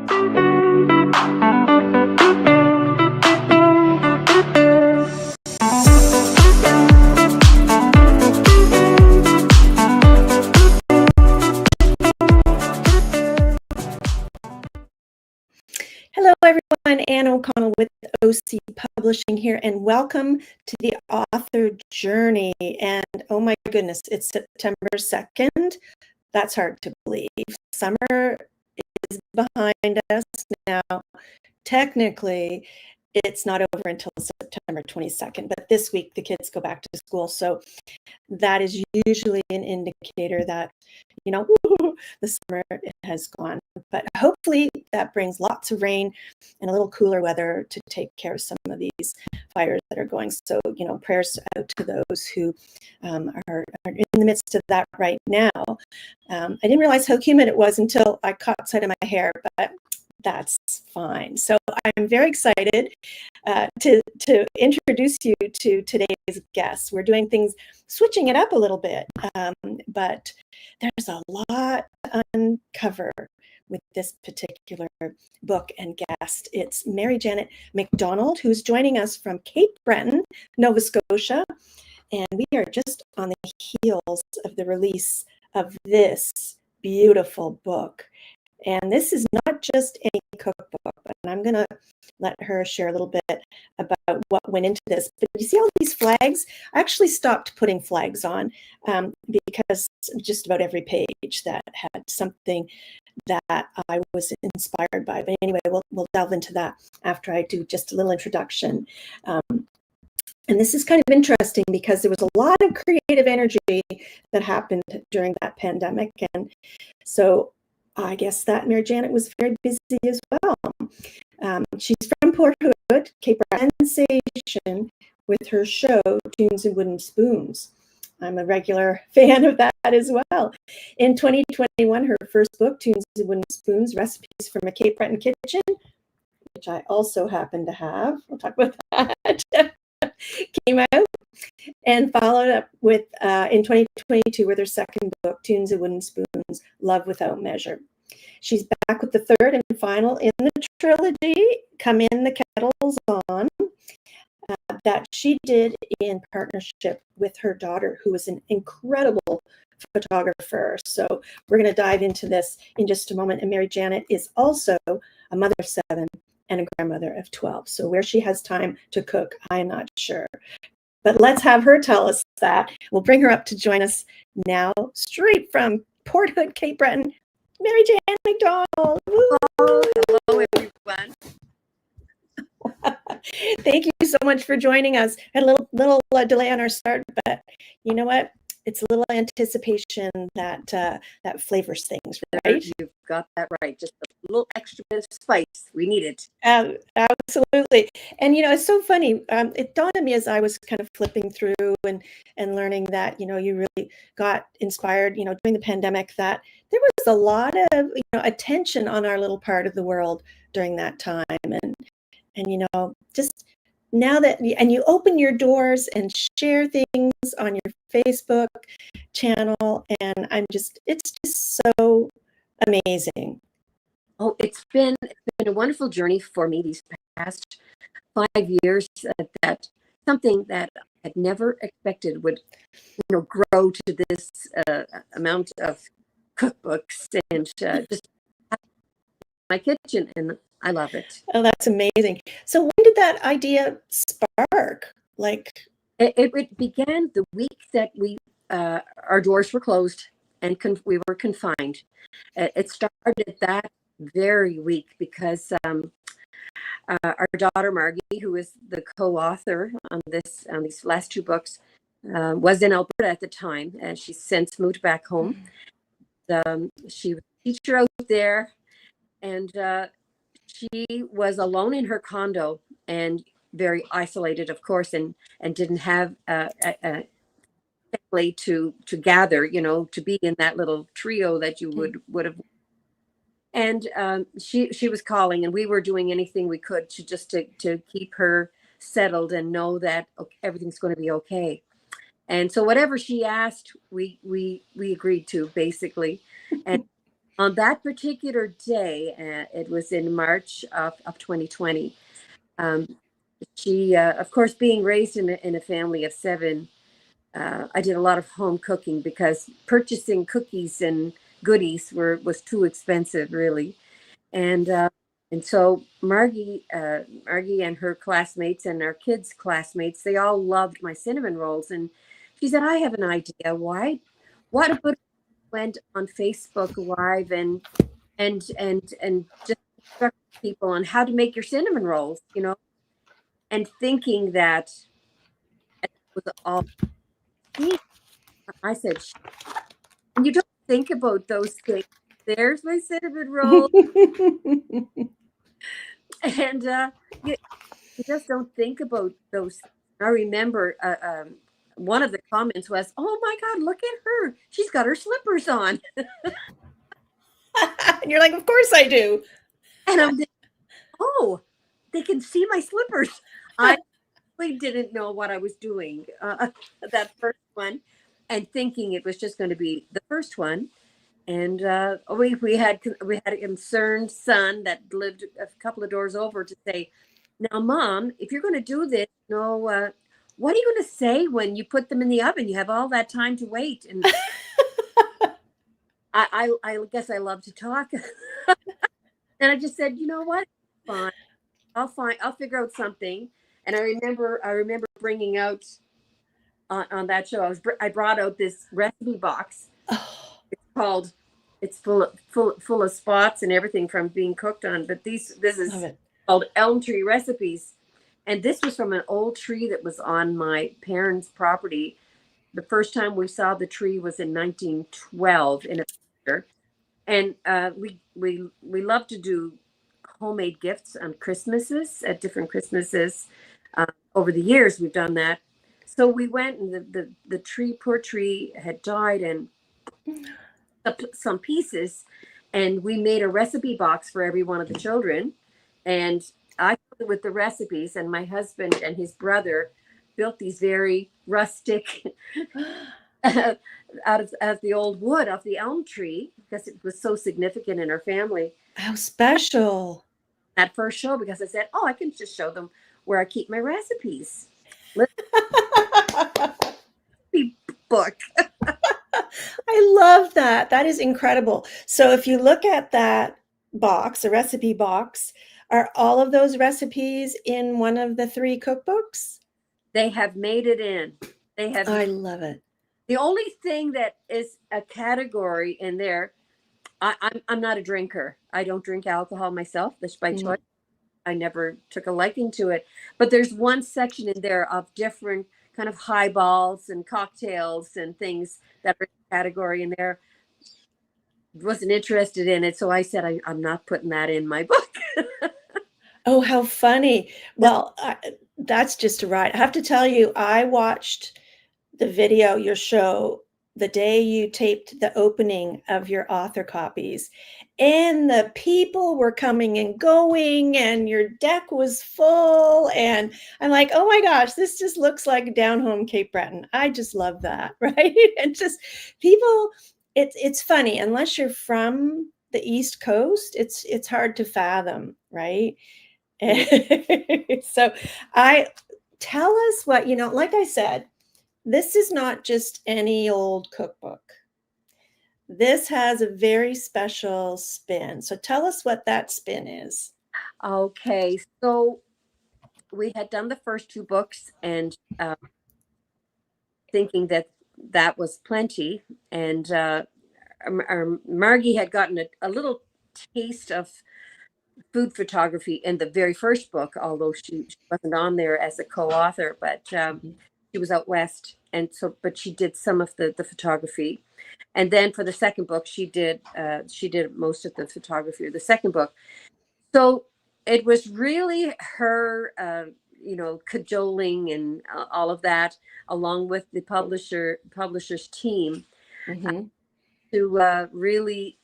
Hello, everyone. Anne O'Connell with OC Publishing here, and welcome to the author journey. And oh my goodness, it's September 2nd. That's hard to believe. Summer is behind us now. Technically, it's not over until September 22nd, but this week the kids go back to school. So that is usually an indicator that, you know, the summer has gone. But hopefully that brings lots of rain and a little cooler weather to take care of some of these fires that are going. So, you know, prayers out to those who are in the midst of that right now. I didn't realize how humid it was until I caught sight of my hair, but that's fine. So I'm very excited to introduce you to today's guest. We're doing things, switching it up a little bit, but there's a lot to uncover with this particular book and guest. It's Mary Janet MacDonald, who's joining us from Cape Breton, Nova Scotia. And we are just on the heels of the release of this beautiful book. And this is not just any cookbook, but I'm going to let her share a little bit about what went into this. But you see all these flags? I actually stopped putting flags on because just about every page that had something that I was inspired by. But anyway, we'll delve into that after I do just a little introduction. And this is kind of interesting because there was a lot of creative energy that happened during that pandemic. And so I guess that Mary Janet was very busy as well. She's from Port Hood, Cape Breton sensation with her show, Tunes and Wooden Spoons. I'm a regular fan of that as well. In 2021, her first book, Tunes and Wooden Spoons, Recipes from a Cape Breton Kitchen, which I also happen to have. We'll talk about that. Came out and followed up with in 2022 with her second book, Tunes and Wooden Spoons, Love Without Measure. She's back with the third and final in the trilogy, Come In, the Kettle's On, that she did in partnership with her daughter, who is an incredible photographer. So we're going to dive into this in just a moment. And Mary Janet is also a mother of 7 and a grandmother of 12. So where she has time to cook, I'm not sure. But let's have her tell us that. We'll bring her up to join us now, straight from Port Hood, Cape Breton, Mary Janet MacDonald. Oh, hello, everyone. Thank you so much for joining us. Had a little delay on our start, but you know what? It's a little anticipation that that flavors things, right? You've got that right. Just a little extra bit of spice. We need it. Absolutely. And, you know, it's so funny. It dawned on me as I was kind of flipping through and learning that, you know, you really got inspired, you know, during the pandemic, that there was a lot of, you know, attention on our little part of the world during that time. And you know, just now that, and you open your doors and share things on your Facebook channel, and it's just so amazing. Oh, it's been a wonderful journey for me these past 5 years. That something that I had never expected would, you know, grow to this amount of cookbooks and just my kitchen, and I love it. Oh, that's amazing. So when did that idea spark? Like, it began the week that we our doors were closed and we were confined. It started that very week because our daughter Margie, who is the co-author on these last 2 books, was in Alberta at the time, and she's since moved back home. She was a teacher out there, and she was alone in her condo and very isolated, of course, and didn't have a family to gather, you know, to be in that little trio that you would have. And she was calling, and we were doing anything we could to keep her settled and know that everything's going to be okay. And so whatever she asked, we agreed to, basically. And On that particular day, it was in March of 2020. Um, she, of course, being raised in a family of seven, I did a lot of home cooking because purchasing cookies and goodies was too expensive, really. And so Margie and her classmates and our kids' classmates, they all loved my cinnamon rolls. And she said, "I have an idea. What about if we went on Facebook Live and just instruct people on how to make your cinnamon rolls, and thinking that it was all me." I said, "And you don't think about those things. There's my cinnamon roll." And you just don't think about those. I remember one of the comments was, "Oh my God, look at her. She's got her slippers on." And you're like, of course I do. And I'm thinking, oh, they can see my slippers. I really didn't know what I was doing that first one, and thinking it was just going to be the first one. And we had a concerned son that lived a couple of doors over to say, "Now, Mom, if you're going to do this, what are you going to say when you put them in the oven? You have all that time to wait." And I guess I love to talk, and I just said, "You know what? Fine, I'll figure out something." And I remember bringing out on that show. I brought out this recipe box. Oh, It's called. It's full of spots and everything from being cooked on. But this love is it. called Elm Tree Recipes, and this was from an old tree that was on my parents' property. The first time we saw the tree was in 1912 in a picture, and we love to do homemade gifts on Christmases at different Christmases. Over the years, we've done that. So we went, and the tree, poor tree, had died, and some pieces, and we made a recipe box for every one of the children. And I filled it with the recipes, and my husband and his brother built these very rustic out of the old wood of the elm tree, because it was so significant in our family. How special. That first show, because I said, "Oh, I can just show them where I keep my recipes." Recipe book. I love that. That is incredible. So if you look at that box, a recipe box, are all of those recipes in one of the three cookbooks? They have made it in. They have. I love it. The only thing that is a category in there, I'm not a drinker. I don't drink alcohol myself. That's by choice. I never took a liking to it. But there's one section in there of different kind of highballs and cocktails and things that are in the category in there. Wasn't interested in it, so I said I'm not putting that in my book. Oh, how funny. Well, that's just right. I have to tell you, I watched the video, your show, the day you taped the opening of your author copies, and the people were coming and going, and your deck was full. And I'm like, oh my gosh, this just looks like down home Cape Breton. I just love that, right? And just people, it's funny, unless you're from the East Coast, it's hard to fathom, right? So I tell us what, like I said, this is not just any old cookbook. This has a very special spin. So tell us what that spin is. Okay, so we had done the first two books, and thinking that was plenty. And Margie had gotten a little taste of food photography in the very first book, although she wasn't on there as a co-author, but she was out west, and but she did some of the photography. And then for the second book, she did most of the photography of the second book. So it was really her, cajoling and all of that, along with the publisher's team, to really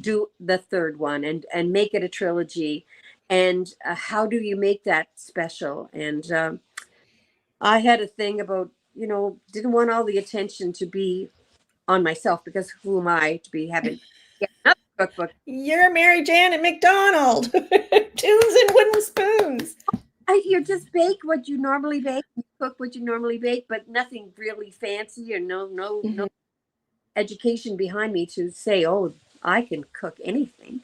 do the third one and make it a trilogy. And how do you make that special? And I had a thing about, didn't want all the attention to be on myself, because who am I to be having cookbook. You're Mary Jane at MacDonald. Tunes and wooden spoons. You just bake what you normally bake, you cook what you normally bake, but nothing really fancy, or no Mhm. education behind me to say, oh, I can cook anything.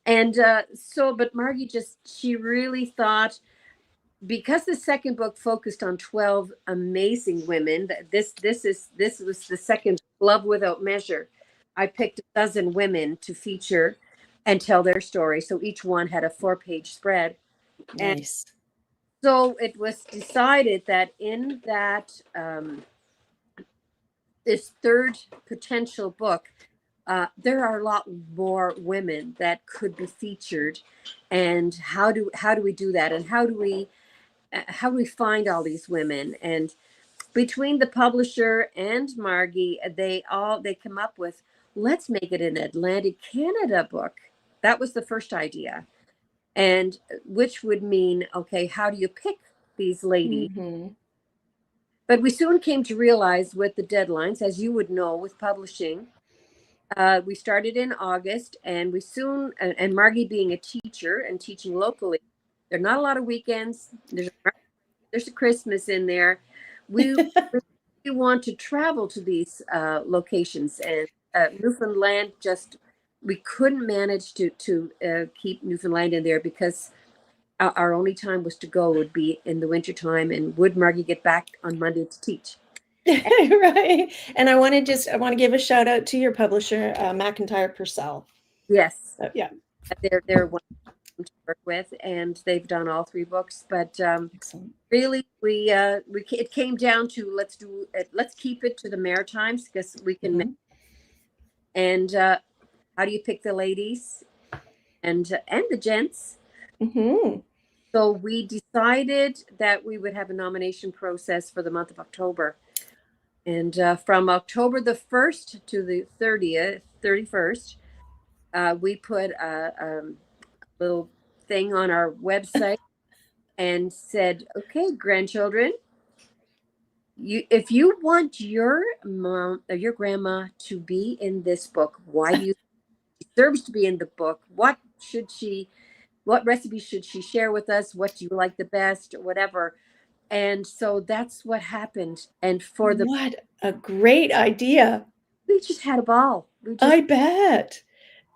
And but Margie she really thought, because the second book focused on 12 amazing women, this was the second, Love Without Measure. I picked a dozen women to feature and tell their story. So each one had a 4-page spread. And Nice. so it was decided that in that this third potential book, there are a lot more women that could be featured. And how do we do that? And how do we find all these women? And between the publisher and Margie, they come up with, let's make it an Atlantic Canada book. That was the first idea. And which would mean, okay, how do you pick these ladies? Mm-hmm. But we soon came to realize, with the deadlines, as you would know with publishing, we started in August, and we soon, and Margie being a teacher and teaching locally, there are not a lot of weekends. There's a Christmas in there. We we want to travel to these locations, and Newfoundland, just we couldn't manage to keep Newfoundland in there, because our only time was to go would be in the wintertime, and would Margie get back on Monday to teach? Right. And I want to give a shout out to your publisher, McIntyre Purcell. Yes, Yeah. they're one to work with, and they've done all 3 books. But Excellent. really, it came down to, let's keep it to the Maritimes, because we can. Mm-hmm. And how do you pick the ladies and the gents? Mm-hmm. So we decided that we would have a nomination process for the month of October. And from October the 1st to the 31st, we put a little thing on our website and said, okay, grandchildren, if you want your mom or your grandma to be in this book, why do you deserves to be in the book? What recipe should she share with us? What do you like the best, or whatever? And so that's what happened. And What a great idea. we just had a ball. I bet.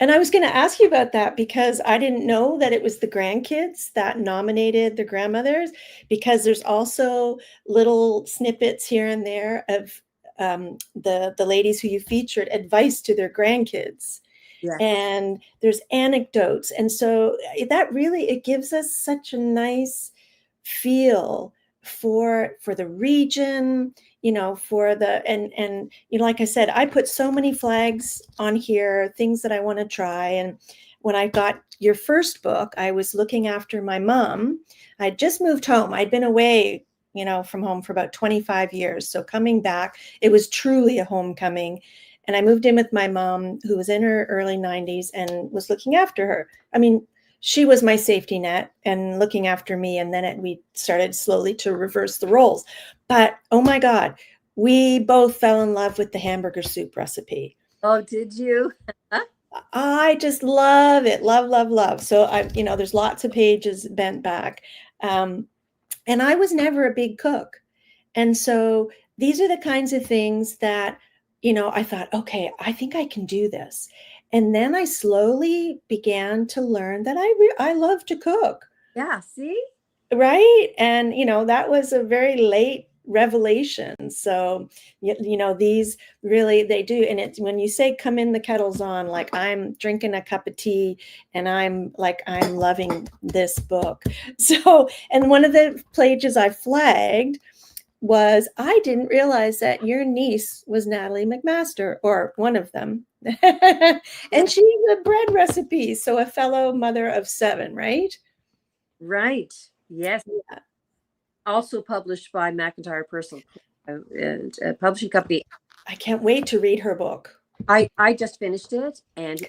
And I was going to ask you about that, because I didn't know that it was the grandkids that nominated the grandmothers, because there's also little snippets here and there of the ladies who you featured advice to their grandkids. Yes. And there's anecdotes. And so that really, it gives us such a nice feel for the region, for the, and like I said, I put so many flags on here, things that I want to try. And when I got your first book, I was looking after my mom. I'd just moved home. I'd been away, from home for about 25 years. So coming back, it was truly a homecoming. And I moved in with my mom, who was in her early 90s, and was looking after her. I mean, she was my safety net and looking after me. And then we started slowly to reverse the roles. But oh my God, we both fell in love with the hamburger soup recipe. Oh, did you? I just love it. Love, love, love. So there's lots of pages bent back. And I was never a big cook. And so these are the kinds of things that, I thought, okay, I think I can do this. And then I slowly began to learn that I love to cook. Yeah, see? Right. And, that was a very late revelation. So, these really, they do. And it's when you say, come in, the kettle's on, like I'm drinking a cup of tea and I'm loving this book. So, and one of the pages I flagged was, I didn't realize that your niece was Natalie McMaster, or one of them. And she's a bread recipe. So a fellow mother of 7, right? Right. Yes. Yeah. Also published by McIntyre Personal Publishing Company. I can't wait to read her book. I just finished it, and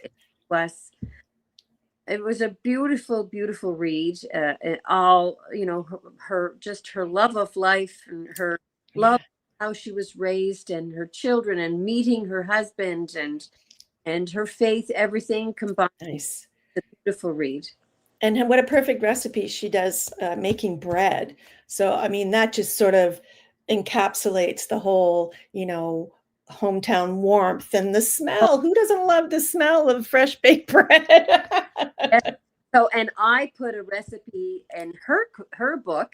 it was a beautiful, beautiful read. All, her love of life, and her love, how she was raised, and her children, and meeting her husband, and and her faith, everything combined. Nice. A beautiful read. And what a perfect recipe she does, making bread. So, I mean, that just sort of encapsulates the whole, hometown warmth and the Oh, smell. Who doesn't love the smell of fresh baked bread? yes. So, and I put a recipe in her book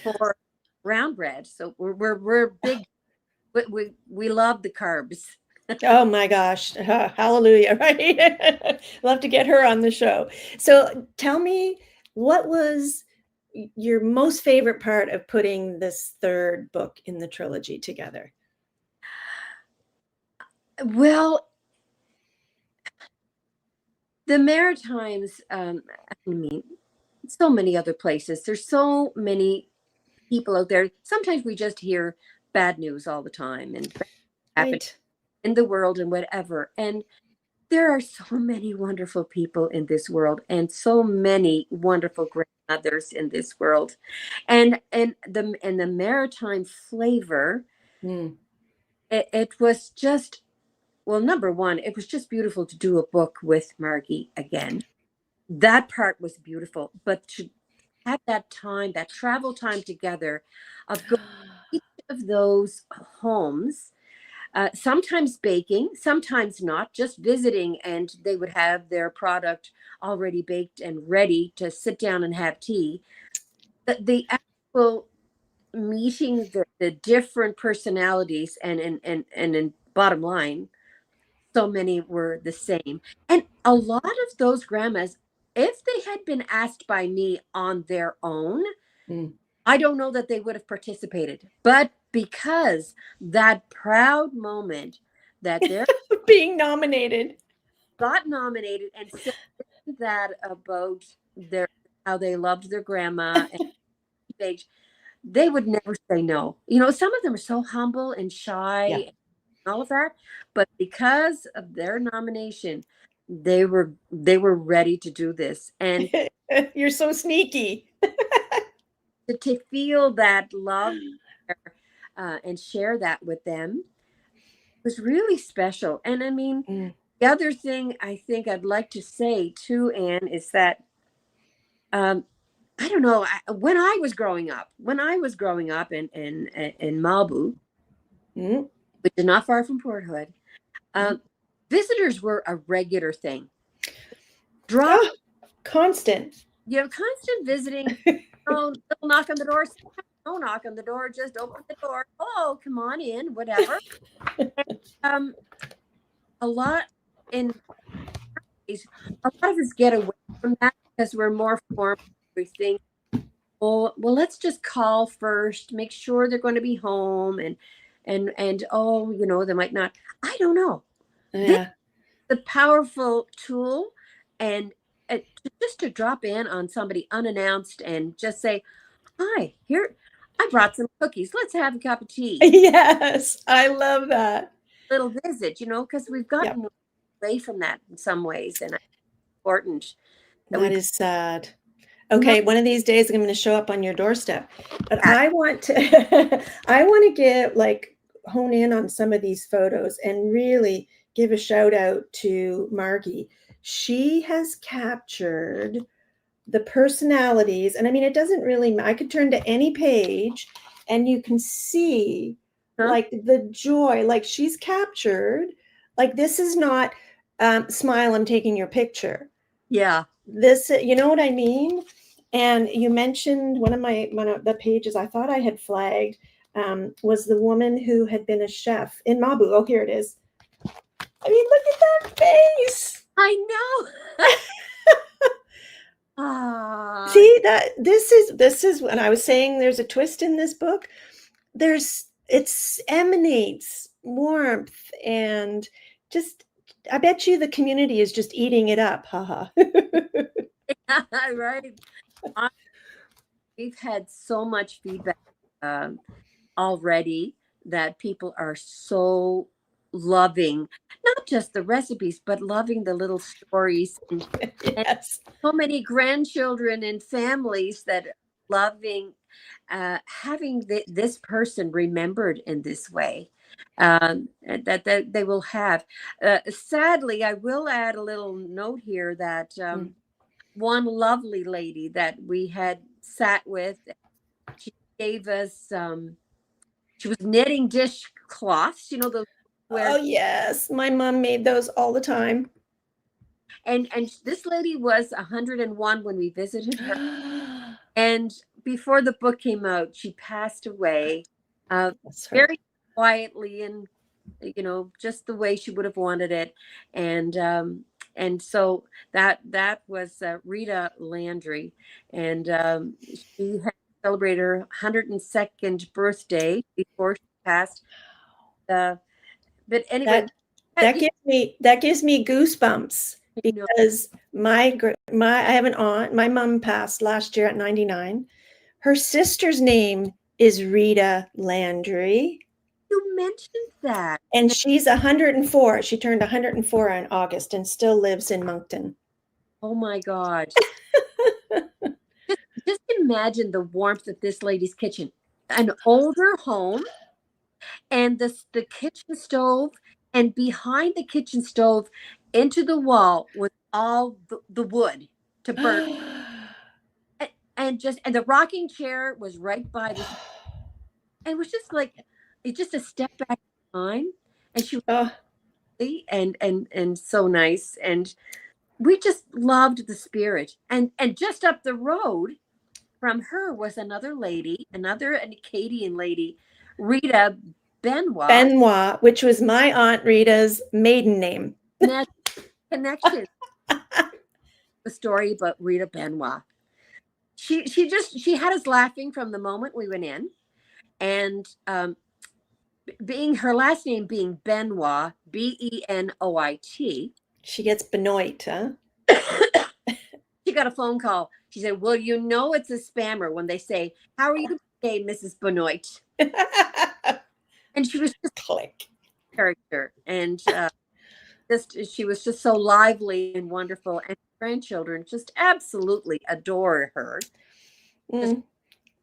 for brown bread. So we're big. We love the carbs. Oh my gosh. Hallelujah, right? Love to get her on the show. So tell me, what was your most favorite part of putting this third book in the trilogy together? Well, the Maritimes. I mean, so many other places. There's so many people out there. Sometimes we just hear bad news all the time and happen Right. in the world and whatever. And there are so many wonderful people in this world and so many wonderful grandmothers in this world. And the maritime flavor, Mm. it was just, well, number one, it was just beautiful to do a book with Margie again. That part was beautiful, but to have that time, that travel time together of going to each of those homes, sometimes baking, sometimes not, just visiting, and they would have their product already baked and ready to sit down and have tea. The actual meeting the different personalities, and in bottom line, so many were the same. And a lot of those grandmas, if they had been asked by me on their own, Mm. I don't know that they would have participated. But because that proud moment that they Being nominated. got nominated and said that about their how they loved their grandma and age, they would never say no. Some of them are so humble and Yeah. shy and all of that, but because of their nomination, they were ready to do this. And You're so sneaky. to feel that love, and share that with them was really special. And I mean, Mm. the other thing I think I'd like to say too, Anne, is that um, I don't know. When I was growing up in Malibu, Mm. which is not far from Port Hood, Mm. um, visitors were a regular thing. Drop, Oh, constant. you have constant visiting. They'll knock on the door. Sometimes don't knock on the door. Just open the door. Oh, come on in. Whatever. Um, a lot in a lot of us get away from that because we're more formal. We think, well, let's just call first, make sure they're going to be home, and oh, they might not. I don't know. This Yeah. is a powerful tool, and just to drop in on somebody unannounced and just say, "Hi, here, I brought some cookies. Let's have a cup of tea." Yes, I love that. Little visit, because we've Yeah, gotten away from that in some ways, and it's important that we that is sad. no. Okay, one of these days I'm going to show up on your doorstep. But I want to I want to get hone in on some of these photos and really give a shout out to Margie. She has captured the personalities, and I mean, it doesn't really I could turn to any page and you can see Huh? the joy, she's captured, this is not smile, I'm taking your picture. Yeah. This, you know what I mean? And you mentioned one of the pages I thought I had flagged, was the woman who had been a chef in Mabu. Oh, here it is. I mean, look at that face. I know. Ah, See that this is when I was saying there's a twist in this book. It's emanates warmth and just, I bet you the community is just eating it up. Haha. right. Uh, We've had so much feedback already that people are so loving, not just the recipes, but loving the little stories, and Yes. so many grandchildren and families that are loving having this person remembered in this way. that they will have. Sadly, I will add a little note here that one lovely lady that we had sat with, she gave us, she was knitting dishcloths, those where, Oh, yes. My mom made those all the time. and this lady was 101 when we visited her. And before the book came out, she passed away, That's her. very quietly, and just the way she would have wanted it. And so that was Rita Landry, and she had celebrated her 102nd birthday before she passed. But anyway, That gives me goosebumps because I have an aunt. My mom passed last year at 99. Her sister's name is Rita Landry. You mentioned that. And she's 104. She turned 104 in August and still lives in Moncton. Oh my God. Just imagine the warmth of this lady's kitchen. An older home, and the kitchen stove, and behind the kitchen stove into the wall was all the wood to burn. And the rocking chair was right by this, and it was just like it's just a step back in time. And she was lovely and so nice, and we just loved the spirit. And just up the road from her was another lady, another Acadian lady, Rita Benoit. Benoit, which was my Aunt Rita's maiden name. Connection. The story about Rita Benoit. She had us laughing from the moment we went in, and being her last name being Benoit, Benoit. She gets Benoit, huh? She got a phone call. She said, "Well, it's a spammer when they say, 'How are you today, Mrs. Benoit?'" And she was just click character, and she was just so lively and wonderful, and grandchildren just absolutely adore her.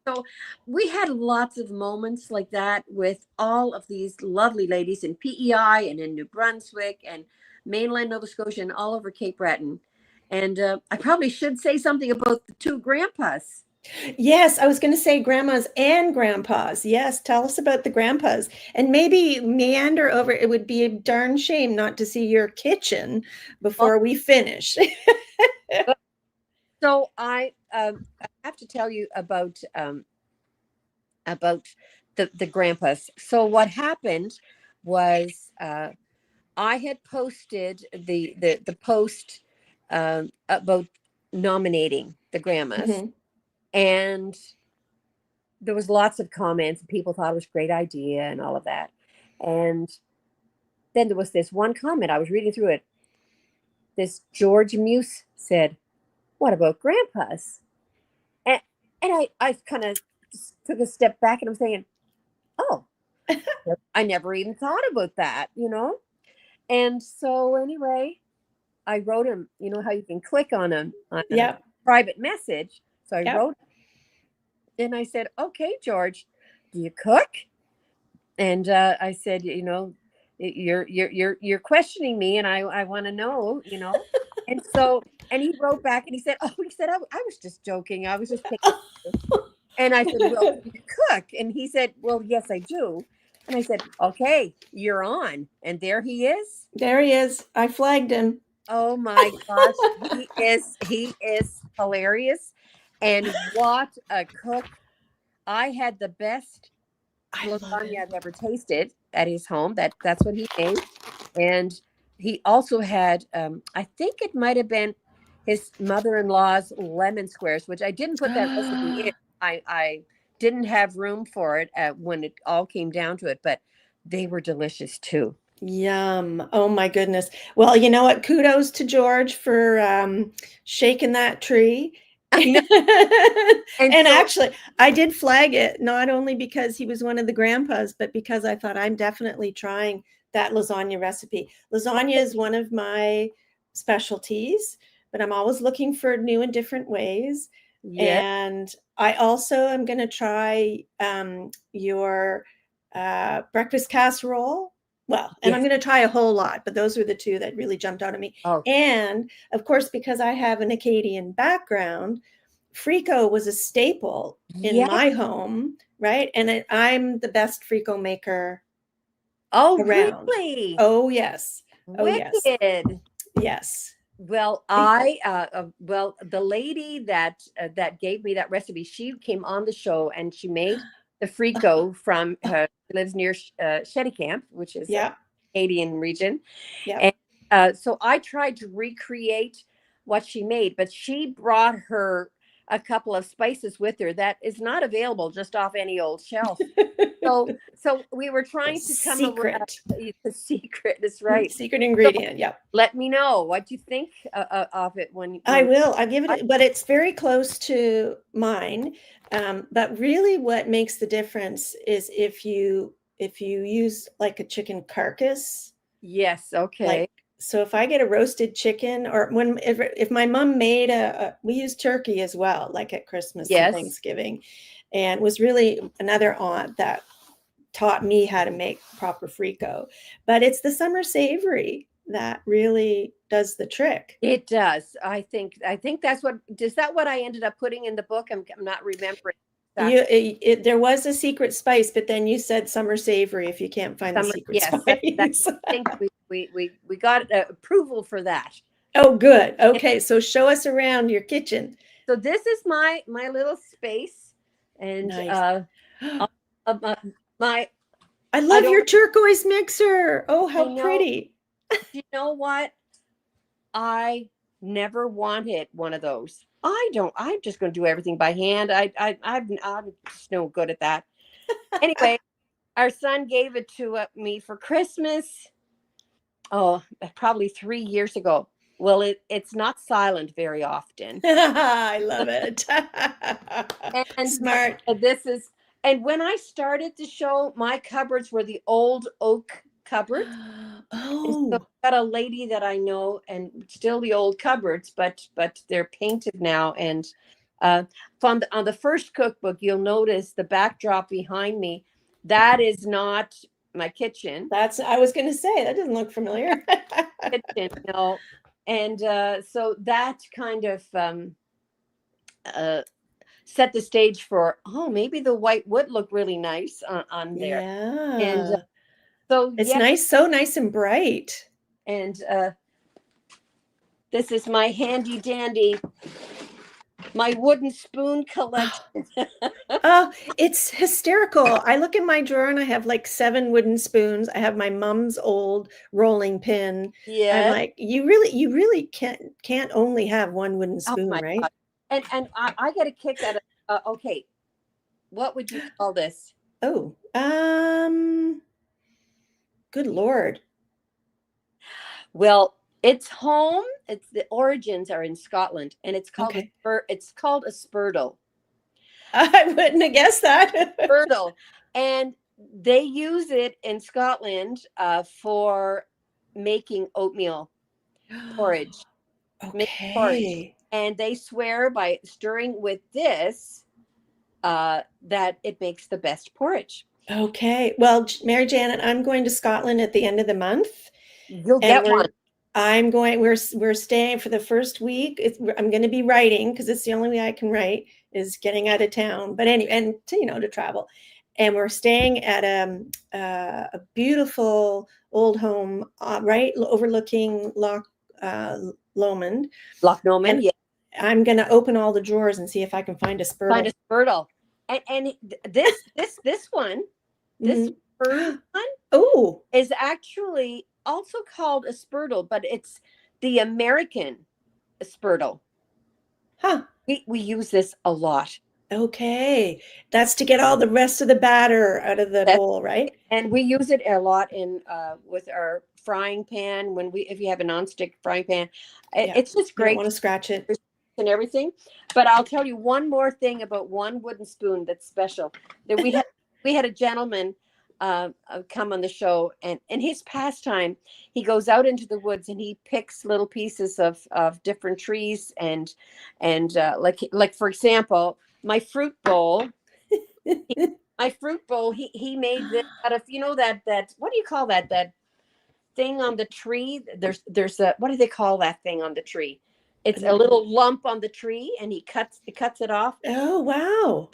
So we had lots of moments like that with all of these lovely ladies in PEI and in New Brunswick and mainland Nova Scotia and all over Cape Breton. And I probably should say something about the two grandpas. Yes, I was going to say grandmas and grandpas. Yes, tell us about the grandpas, and maybe meander over. It would be a darn shame not to see your kitchen before we finish. So I have to tell you about the grandpas. So what happened was I had posted the post about nominating the grandmas, and there was lots of comments. People thought it was a great idea and all of that. And then there was this one comment. I was reading through it. This George Muse said, "What about grandpas?" And I kind of took a step back, and I'm saying, "Oh, I never even thought about that, And so anyway, I wrote him. You know how you can click on a private message. So I wrote, and I said, "Okay, George, do you cook?" And I said, you're questioning me, and I want to know, And so, and he wrote back, and he said, "Oh," he said, I was just joking. I was just taking." And I said, "Well, do you cook?" And he said, "Well, yes, I do." And I said, "Okay, you're on." And there he is. There he is. I flagged him. Oh my gosh. He is hilarious. And what a cook. I had the best lasagna I've ever tasted at his home. That's what he made. And he also had, I think it might have been his mother-in-law's lemon squares, which I didn't put that recipe in. I didn't have room for it when it all came down to it, but they were delicious too. Yum. Oh my goodness. Well, you know what? Kudos to George for shaking that tree. And actually, I did flag it, not only because he was one of the grandpas, but because I thought I'm definitely trying that lasagna recipe. Lasagna is one of my specialties, but I'm always looking for new and different ways. Yeah. And I also am going to try your breakfast casserole. Well, and I'm Yes. going to try a whole lot, but those were the two that really jumped out at me. Oh, And of course, because I have an Acadian background, Frico was a staple in yes. my home, right? And I'm the best Frico maker Oh, around. really? Oh, yes. Oh, yes. Wicked. Yes. Well, well, the lady that gave me that recipe, she came on the show and she made the frico from lives near Shetty Camp, which is a Yeah. Canadian region. Yeah. And so I tried to recreate what she made, but she brought her a couple of spices with her that is not available just off any old shelf. So we were The trying to come around. secret. The secret is right. Secret So ingredient. Yep. let me know what you think of it I when will. I give I, it, but it's very close to mine. But really, what makes the difference is if you use like a chicken carcass, yes, okay. like so. If I get a roasted chicken, or if my mom made we use turkey as well, like at Christmas and Yes. Thanksgiving, and was really another aunt that taught me how to make proper frico. But it's the summer savory that really does the trick. It does. I think that's what is that what I ended up putting in the book? I'm not remembering You, exactly. there was a secret spice, but then you said summer savory if you can't find the Summer, secret yes, that spice. I think we got approval for that. Oh, good. And Okay, so show us around your kitchen. so this is my little space, and Nice. uh, my, my I I love don't your turquoise mixer. Oh, I how know. pretty. You know what? I never wanted one of those. I don't. I'm just going to do everything by hand. I'm just no good at that. Anyway, our son gave it to me for Christmas. Oh, probably 3 years ago. Well, it's not silent very often, I love it. and Smart. this is. And when I started the show, my cupboards were the old oak cupboards. And so Oh, I've got a lady that I know, and still the old cupboards, but they're painted now. And on the first cookbook, you'll notice the backdrop behind me. That is not my kitchen. I was going to say, that doesn't look familiar. Kitchen, no. And so that kind of uh, set the stage for, oh, maybe the white would look really nice on there. And Yeah. so It's yeah, nice, so nice and bright. and this is my handy dandy, my wooden spoon collection. Oh, it's hysterical. I look in my drawer and I have like 7 wooden spoons. I have my mom's old rolling pin. I'm Yes. like, you really can't only have one wooden Oh spoon, my right? God. And I get a kick out of, okay, what would you call this? Oh, good Lord. Well, it's home. It's the origins are in Scotland, and Okay. it's called a spurtle. I wouldn't have guessed that. Spurtle, and they use it in Scotland for making oatmeal porridge. Make porridge, Okay. and they swear by stirring with this that it makes the best porridge. Okay. Well, Mary Janet, I'm going to Scotland at the end of the month, You'll and get one. we're staying for the first week. I'm going to be writing because it's the only way I can write is getting out of town. But anyway, and to travel, and we're staying at a beautiful old home right overlooking Loch Lomond, Loch Lomond, and yeah. I'm going to open all the drawers and see if I can find a Find a spurtle. spurtle, and this one, this Mhm. furry one, Oh, is actually also called a spurtle, but it's the American spurtle. huh. We use this a lot. Okay. That's to get all the rest of the batter out of the That's bowl, right? and we use it a lot in with our frying pan if you have a nonstick frying pan. Yeah. It's just You don't great want to scratch it. and everything. But I'll tell you one more thing about one wooden spoon that's special. That we had a gentleman come on the show, and in his pastime, he goes out into the woods and he picks little pieces of different trees and like for example, my fruit bowl. my fruit bowl. He made this out of, that what do you call that thing on the tree? There's a, what do they call that thing on the tree? It's a little lump on the tree, and he cuts it off. Oh, wow.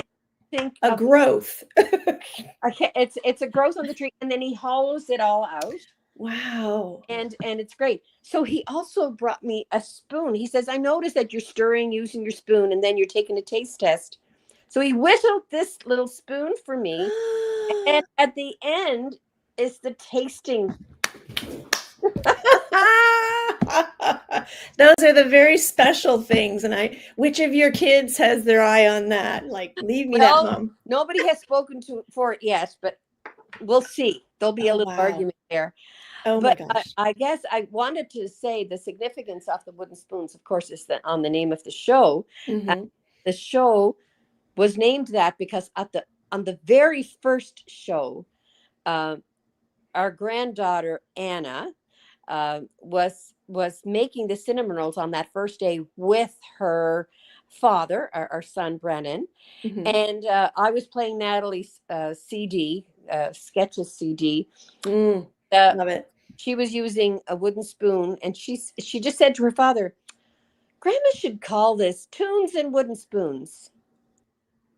Think A of growth. it's a growth on the tree, and then he hollows it all out. Wow. And it's great. So he also brought me a spoon. He says, I noticed that you're stirring using your spoon, and then you're taking a taste test. So he whittled this little spoon for me, and at the end is the tasting. Those are the very special things. And which of your kids has their eye on that? Like, leave me that, Mom. Nobody has spoken for it yet, but we'll see. There'll be a little argument there. Oh, but my gosh. I guess I wanted to say the significance of the wooden spoons, of course, is on the name of the show. Mm-hmm. The show was named that because on the very first show, our granddaughter Anna was making the cinnamon rolls on that first day with her father, our son Brennan, Mm-hmm. and I was playing Natalie's CD, Sketches CD. Love it. She was using a wooden spoon, and she just said to her father, "Grandma should call this Tunes and Wooden Spoons."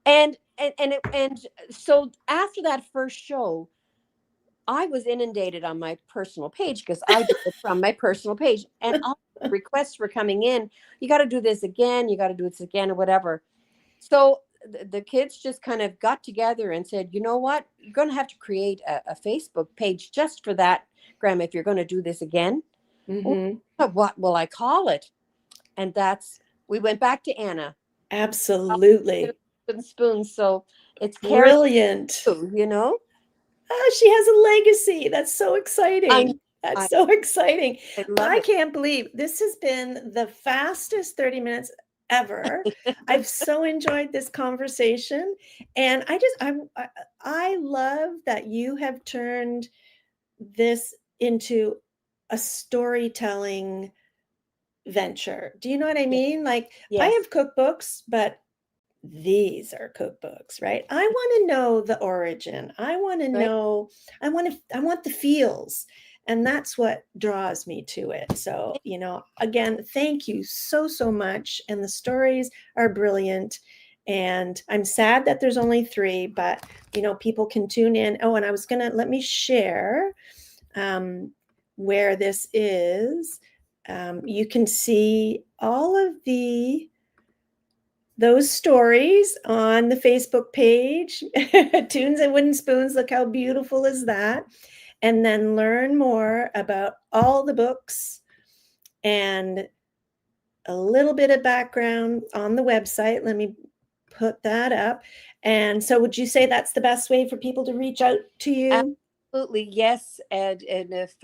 And so after that first show, I was inundated on my personal page, because I did it from my personal page, and all the requests were coming in. You got to do this again. You got to do this again, or whatever. So the kids just kind of got together and said, you know what? You're going to have to create a Facebook page just for that, Grandma, if you're going to do this again. Mm-hmm. What will I call it? And we went back to Anna. Absolutely. Wooden spoons. So it's brilliant. Too, Oh, she has a legacy. That's so exciting. That's so exciting. I can't believe this has been the fastest 30 minutes ever. I've so enjoyed this conversation, and I love that you have turned this into a storytelling venture. Do you know what I mean? Like, yes. I have cookbooks, but these are cookbooks, right? I want to know the origin. I want to know, I want the feels. And that's what draws me to it. So, again, thank you so, so much. And the stories are brilliant. And I'm sad that there's only 3, but, people can tune in. Oh, and I was let me share where this is. You can see all of those stories on the Facebook page, Tunes and Wooden Spoons. Look how beautiful is that. And then learn more about all the books and a little bit of background on the website. Let me put that up. And so would you say that's the best way for people to reach out to you? Absolutely, yes. And if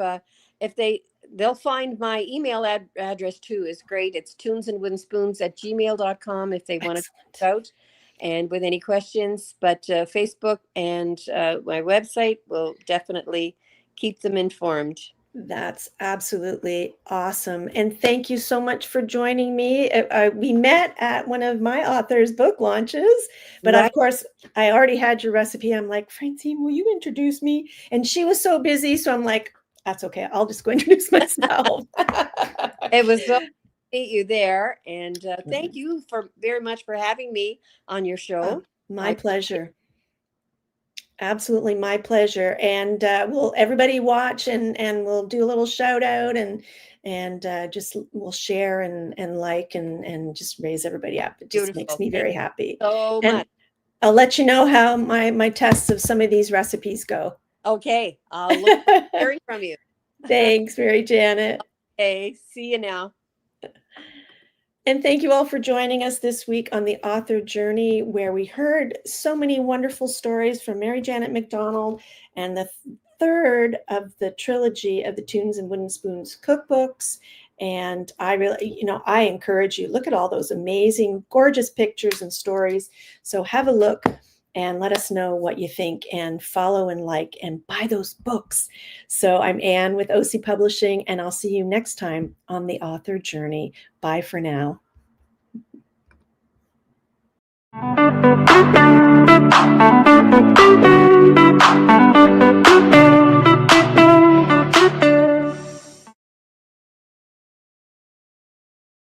they'll find my email address too, is great. It's tunesandwoodenspoons@gmail.com if they want to check out, and with any questions. But Facebook and my website will definitely keep them informed. That's absolutely awesome. And thank you so much for joining me. We met at one of my author's book launches, but of course I already had your recipe. I'm like, Francine, will you introduce me? And she was so busy. So I'm like, that's okay. I'll just go introduce myself. It was so meet you there, and thank you very much for having me on your show. My pleasure. Absolutely, my pleasure. And we'll everybody watch, and we'll do a little shout out, and just we'll share and like and just raise everybody up. It just makes me very happy. So and much. I'll let you know how my tests of some of these recipes go. Okay, I'll look forward to hearing from you. Thanks, Mary Janet. Okay, see you now. And thank you all for joining us this week on the author journey, where we heard so many wonderful stories from Mary Janet MacDonald, and the 3rd of the trilogy of the Tunes and Wooden Spoons cookbooks. And I really, I encourage you, look at all those amazing, gorgeous pictures and stories. So have a look and let us know what you think, and follow and like and buy those books. So I'm Anne with OC Publishing, and I'll see you next time on the author journey. Bye for now.